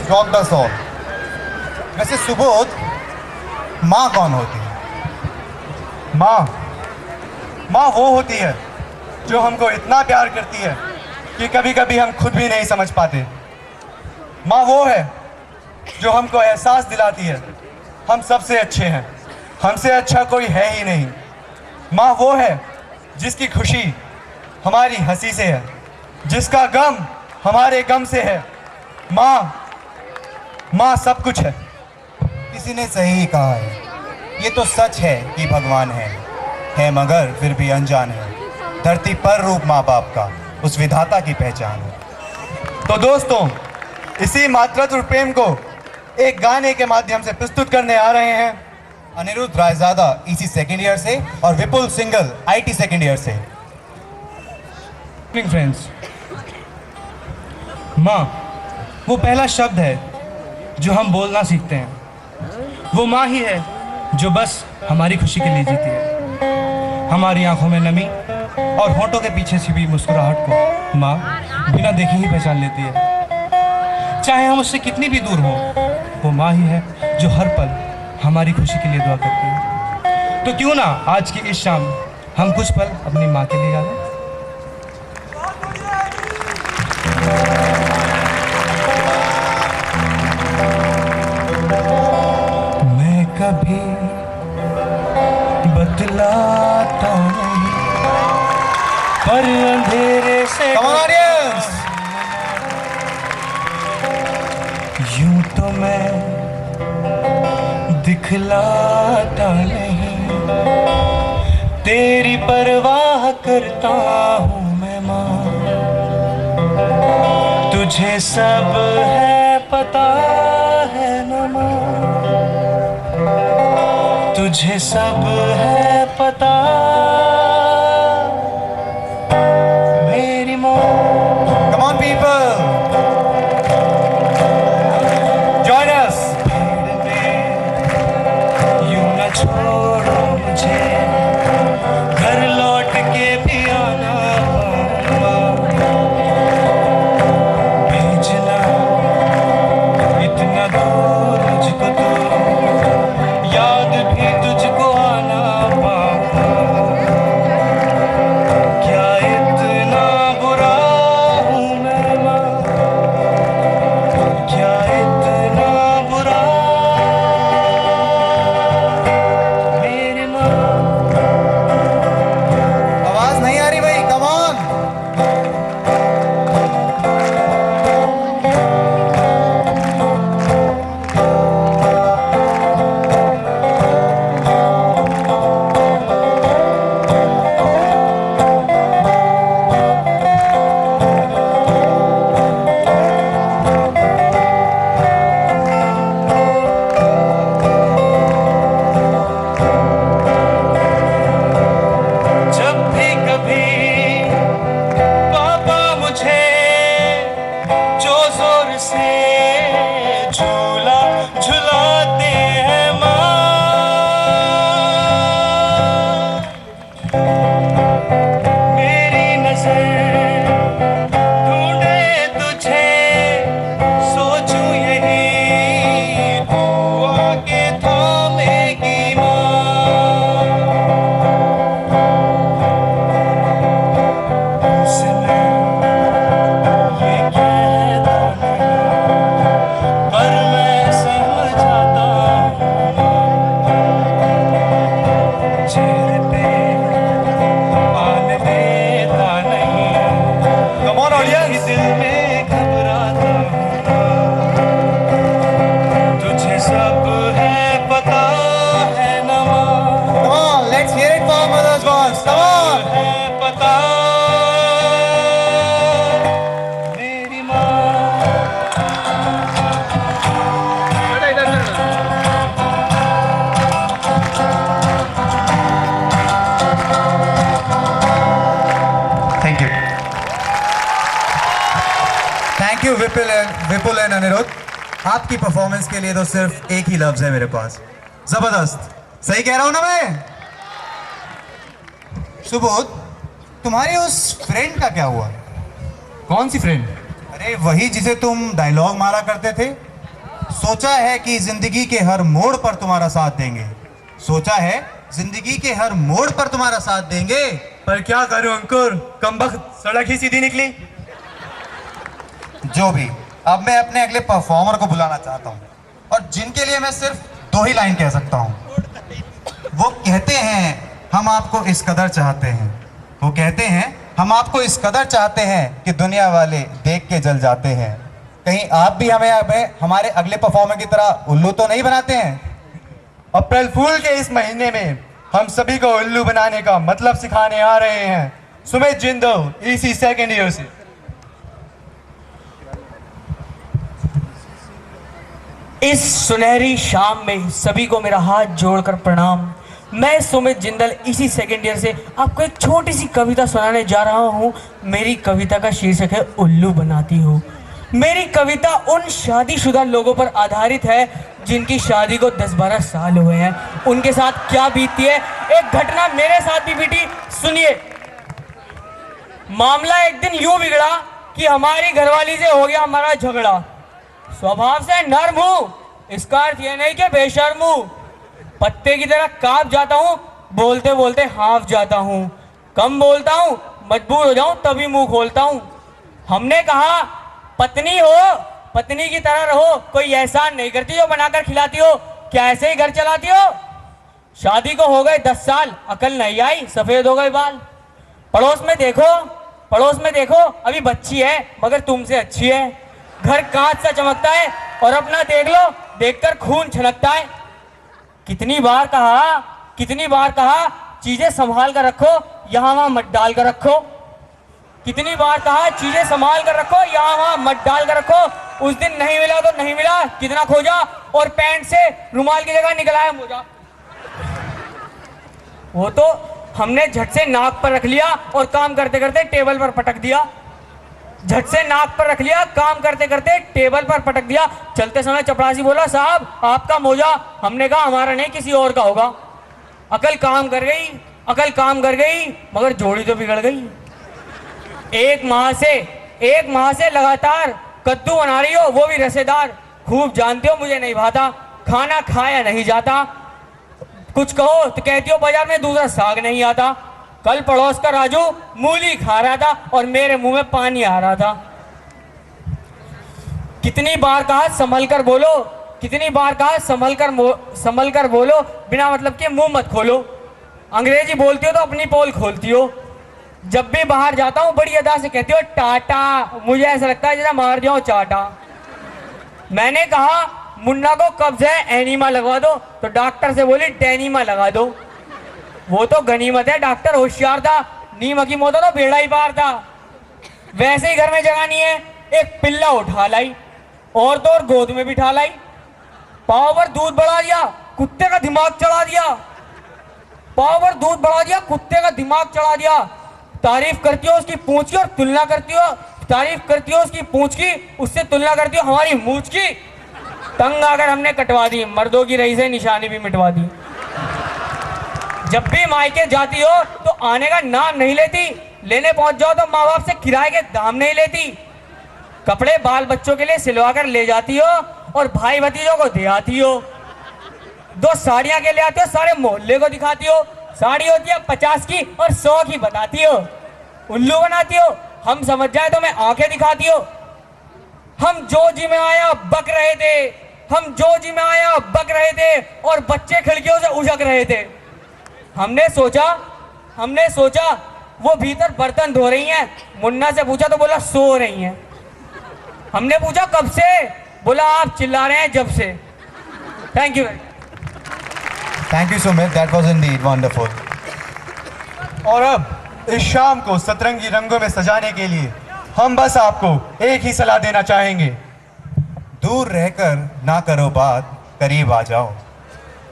Drop the song. वैसे सुबोध, माँ कौन होती है? माँ वो होती है जो हमको इतना प्यार करती है कि कभी कभी हम खुद भी नहीं समझ पाते। माँ वो है जो हमको एहसास दिलाती है हम सबसे अच्छे हैं, हमसे अच्छा कोई है ही नहीं। माँ वो है जिसकी खुशी हमारी हंसी से है, जिसका गम हमारे गम से है। माँ सब कुछ है। किसी ने सही कहा है, ये तो सच है कि भगवान है मगर फिर भी अनजान है। धरती पर रूप माँ बाप का उस विधाता की पहचान है। तो दोस्तों, इसी मातृत्व प्रेम को एक गाने के माध्यम से प्रस्तुत करने आ रहे हैं Aniruddh Raizada EC second year से और Vipul Singal IT second year से। फ्रेंड्स, माँ वो पहला शब्द है जो हम बोलना सीखते हैं। वो माँ ही है जो बस हमारी खुशी के लिए जीती है। हमारी आंखों में नमी और होंठों के पीछे छिपी मुस्कुराहट को माँ बिना देखे ही पहचान लेती है। चाहे हम उससे कितनी भी दूर हों, वो माँ ही है जो हर पल हमारी खुशी के लिए दुआ करती है। तो क्यों ना आज की इस शाम हम कुछ पल अपनी माँ के लिए गाएं। मैं कभी बतलाता नहीं पर अंधेरे से यूं तो मैं दिखलाता नहीं, तेरी परवाह करता हूँ मैं माँ। तुझे सब है पता है न माँ, तुझे सब है पता मेरी माँ। Come on people, join us। यूं न छोड़ो मुझे, घर लौट के भी आना पाऊंगा। भेजना इतना दूर मुझको तो याद भी तुझको आना पाऊंगा। क्या इतना बुरा हूँ मैं माँ, क्या इतना बुरा मेरी माँ। आवाज नहीं आ रही भाई, कम ऑन। जब भी कभी पापा मुझे जो जोर से झूला झुलाते हैं माँ, मेरी नजर ढूंढे तुझे, सोचूं यही तू आके थामेगी माँ। तुझसे मैं ये कहता नहीं, पर मैं समझाता हूँ चेहरे पे आने देता नहीं। Come on audience, दिल में घबराता हूँ, तुझे सब है पता है न माँ। Come on, let's hear it for mother's voice. Come on. है पता मेरी माँ। Thank you. Thank you Vipul and Aniruddh. आपकी परफॉर्मेंस के लिए तो सिर्फ एक ही लफ्ज है मेरे पास, जबरदस्त। सही कह रहा हूं ना मैं? सुबोध, तुम्हारे उस फ्रेंड का क्या हुआ? कौन सी फ्रेंड? अरे वही जिसे तुम डायलॉग मारा करते थे। सोचा है कि जिंदगी के हर मोड़ पर तुम्हारा साथ देंगे। सोचा है जिंदगी के हर मोड़ पर तुम्हारा साथ देंगे। पर क्या करूं अंकुर, कमबख्त सड़क ही सीधी निकली। जो भी, अब मैं अपने अगले परफॉर्मर को बुलाना चाहता हूँ, और जिनके लिए मैं सिर्फ 2 ही लाइन कह सकता हूँ। वो कहते हैं हम आपको इस कदर चाहते हैं। वो कहते हैं हम आपको इस कदर चाहते हैं कि दुनिया वाले देख के जल जाते हैं। कहीं आप भी हमें हमारे अगले परफॉर्मर की तरह उल्लू तो नहीं बनाते हैं? अप्रैल फूल के इस महीने में हम सभी को उल्लू बनाने का मतलब सिखाने आ रहे हैं Sumit Jindal, EC second year से। इस सुनहरी शाम में सभी को मेरा हाथ जोड़कर प्रणाम। मैं Sumit Jindal EC second year से आपको एक छोटी सी कविता सुनाने जा रहा हूँ। मेरी कविता का शीर्षक है उल्लू बनाती हो। मेरी कविता उन शादीशुदा लोगों पर आधारित है जिनकी शादी को 10-12 साल हुए हैं। उनके साथ क्या बीतती है, एक घटना मेरे साथ भी बीती, सुनिए। मामला एक दिन यूं बिगड़ा कि हमारी घरवाली से हो गया हमारा झगड़ा। स्वभाव से नर्म हूं, इसका अर्थ यह नहीं कि बेशर्म हूं। पत्ते की तरह कांप जाता हूं, बोलते बोलते हाँफ जाता हूं। कम बोलता हूं, मजबूर हो जाऊं तभी मुंह खोलता हूं। हमने कहा पत्नी हो, पत्नी की तरह रहो, कोई एहसान नहीं करती जो बनाकर खिलाती हो। क्या ऐसे ही घर चलाती हो? शादी को हो गए 10 साल, अकल नहीं आई, सफेद हो गए बाल। पड़ोस में देखो, पड़ोस में देखो, अभी बच्ची है मगर तुमसे अच्छी है। घर कांच सा चमकता है और अपना देख लो, देखकर खून छलकता है। कितनी बार कहा, कितनी बार कहा, चीजें संभाल कर रखो, यहाँ वहां मत डाल कर रखो। कितनी बार कहा चीजें संभाल कर रखो, यहाँ वहां मत डाल कर रखो। उस दिन नहीं मिला तो नहीं मिला, कितना खोजा और पैंट से रुमाल की जगह निकला है मोजा। वो तो हमने झट से नाक पर रख लिया और काम करते करते टेबल पर पटक दिया। झट से नाक पर रख लिया, काम करते करते टेबल पर पटक दिया। चलते समय चपरासी बोला, साहब आपका मोजा। हमने कहा हमारा नहीं, किसी और का होगा। अकल काम कर गई, अकल काम कर गई, मगर जोड़ी तो बिगड़ गई। एक माह से लगातार कद्दू बना रही हो, वो भी रसेदार। खूब जानते हो मुझे नहीं भाता, खाना खाया नहीं जाता। कुछ कहो तो कहती हो बाजार में दूसरा साग नहीं आता। कल पड़ोस का राजू मूली खा रहा था और मेरे मुंह में पानी आ रहा था। कितनी बार कहा संभल कर बोलो, कितनी बार कहा संभल कर बोलो, बिना मतलब के मुंह मत खोलो। अंग्रेजी बोलती हो तो अपनी पोल खोलती हो। जब भी बाहर जाता हूँ बड़ी अदा से कहती हो टाटा, मुझे ऐसा लगता है जैसे मार जाओ चाटा। मैंने कहा मुन्ना को कब्ज है एनीमा लगवा दो, तो डॉक्टर से बोली डेनीमा लगा दो। वो तो गनीमत है डॉक्टर होशियार था, नीम हकीम होता तो बेड़ा ही पार था। वैसे ही घर में जगह नहीं है, एक पिल्ला उठा लाई और तो और गोद में बिठा लाई। पाव पर दूध बढ़ा दिया, कुत्ते का दिमाग चढ़ा दिया। पाव पर दूध बढ़ा दिया, कुत्ते का दिमाग चढ़ा दिया। तारीफ करती हो उसकी पूंछ की और तुलना करती हो, तारीफ करती हो उसकी पूंछ की, उससे तुलना करती हो हमारी मूंछ की। तंग आकर हमने कटवा दी, मर्दों की रही से निशानी भी मिटवा दी। जब भी मायके जाती हो तो आने का नाम नहीं लेती, लेने पहुंच जाओ तो माँ बाप से किराए के दाम नहीं लेती। कपड़े बाल बच्चों के लिए सिलवा कर ले जाती हो और भाई भतीजों को दे आती हो। 2 साड़ियां के ले आती हो, सारे मोहल्ले को दिखाती हो। साड़ी होती है 50 की और 100 की बताती हो। उल्लू बनाती हो, हम समझ जाए तो मैं आंखें दिखाती हो। हम जो जी में आया बक रहे थे, हम जो जी में आया बक रहे थे और बच्चे खिड़कियों से उछक रहे थे। हमने सोचा वो भीतर बर्तन धो रही हैं। मुन्ना से पूछा तो बोला सो रही हैं। हमने पूछा कब से, बोला आप चिल्ला रहे हैं जब से। Thank you. Thank you Sumit, that was Indeed wonderful. और अब इस शाम को सतरंगी रंगों में सजाने के लिए हम बस आपको एक ही सलाह देना चाहेंगे। दूर रहकर ना करो बात, करीब आ जाओ।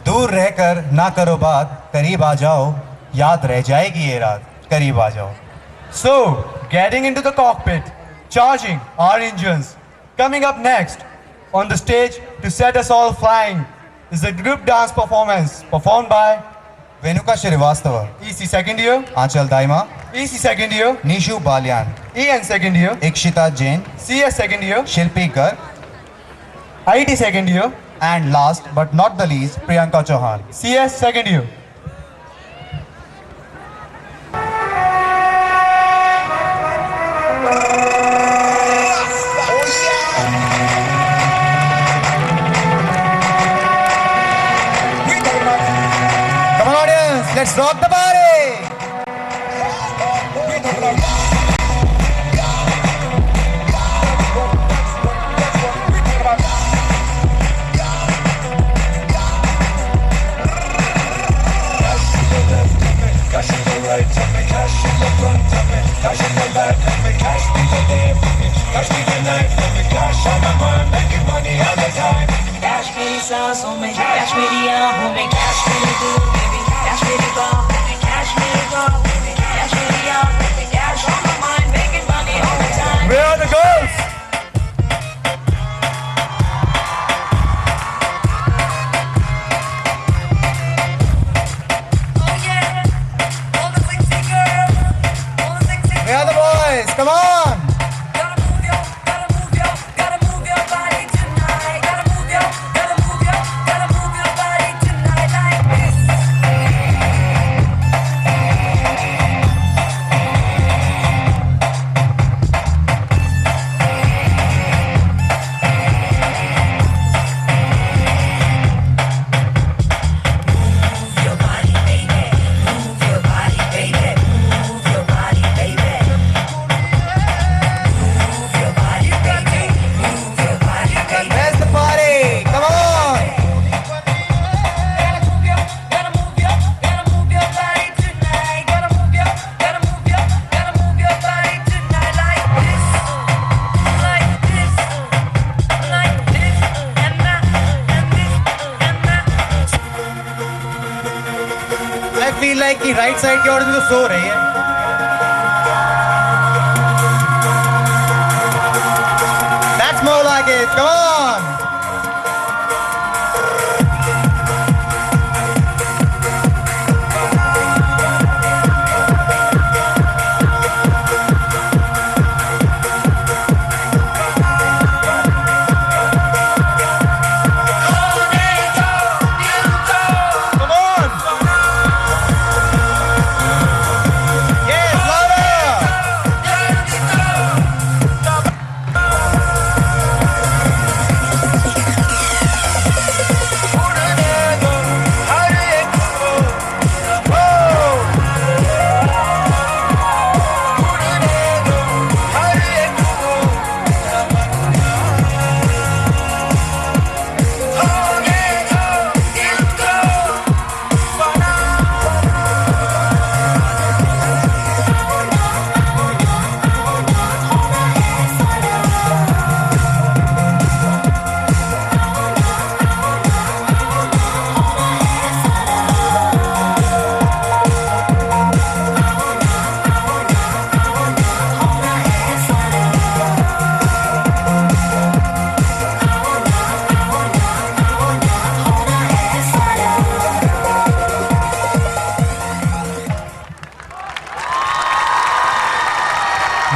दूर रहकर ना करो बात, करीब आ जाओ। याद रह जाएगी ये रात, करीब आ जाओ। So, getting into the cockpit, charging our engines. Coming up next on the stage to set us all flying is a group dance performance performed by वेनुका Srivastava, EC second year, Aanchal दाइमा, EC second year, Nishu Balyan, EN second year, Ikshita Jain, CS second year, Shilpi Garg, IT second year, and last but not the least, Priyanka Chauhan. CS second year. Come on audience, let's rock the party! Cash मेरी सांसों में, cash मेरी आँखों में, cash मेरे दिल में भी, cash मेरी बाहों में, cash मेरे बाहों में, cash मेरी आँखों में, cash on my mind, making money all the time. Where are the girls? Oh yeah, all the sexy girls, all the sexy Where are the boys? Come on! Gotta move your body tonight. Gotta move your body tonight like this. Move your body, baby. Move your body, baby. Move your body, baby. Move your body, baby. Move your body, baby. Where's the party? Come on! Gotta move your body tonight. Gotta move your body tonight like this, like this, like this, and that, and this, and that. I feel like कि right side की audience तो सो रही है. That's more like it. Come on! Come on! Yes, louder!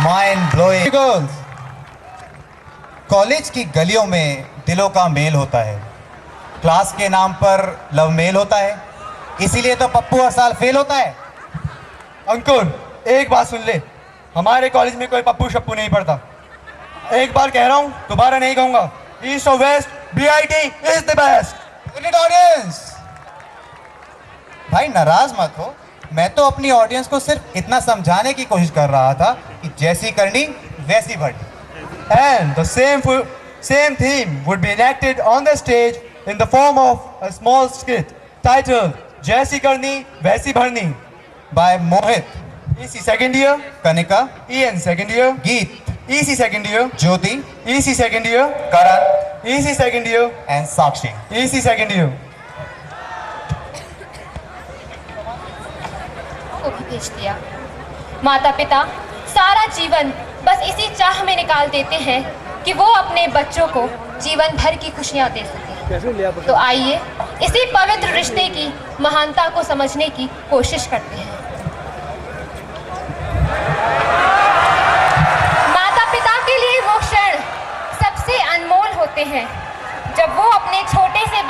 Mind blowing. Girls, college की गलियों में दिलों का मेल होता है. क्लास के नाम पर लव मेल होता है. इसीलिए तो पप्पू हर साल फेल होता है. अंकुर, एक बात सुन ले, हमारे कॉलेज में कोई पप्पू शप्पू नहीं पढ़ता. एक बार कह रहा हूँ, दोबारा नहीं कहूँगा. ईस्ट और west, BIT is the best. Unit audience, भाई नाराज मत हो. मैं तो अपनी ऑडियंस को सिर्फ इतना समझाने की कोशिश कर रहा था कि जैसी करनी वैसी भरनी. And the same theme would be enacted on the stage in the form of a small skit titled जैसी करनी वैसी भरनी by Mohit, EC second year, Kanika, EN second year, गीत, EC second year, Jyoti, EC second year, Karan EC second year, and Sakshi. EC second year. को भी भेज दिया. माता पिता सारा जीवन बस इसी चाह में निकाल देते हैं कि वो अपने बच्चों को जीवन भर की खुशियां दे सकें. तो आइए इसी पवित्र रिश्ते की महानता को समझने की कोशिश करते हैं। माता पिता के लिए वो क्षण सबसे अनमोल होते हैं जब वो अपने छोटे से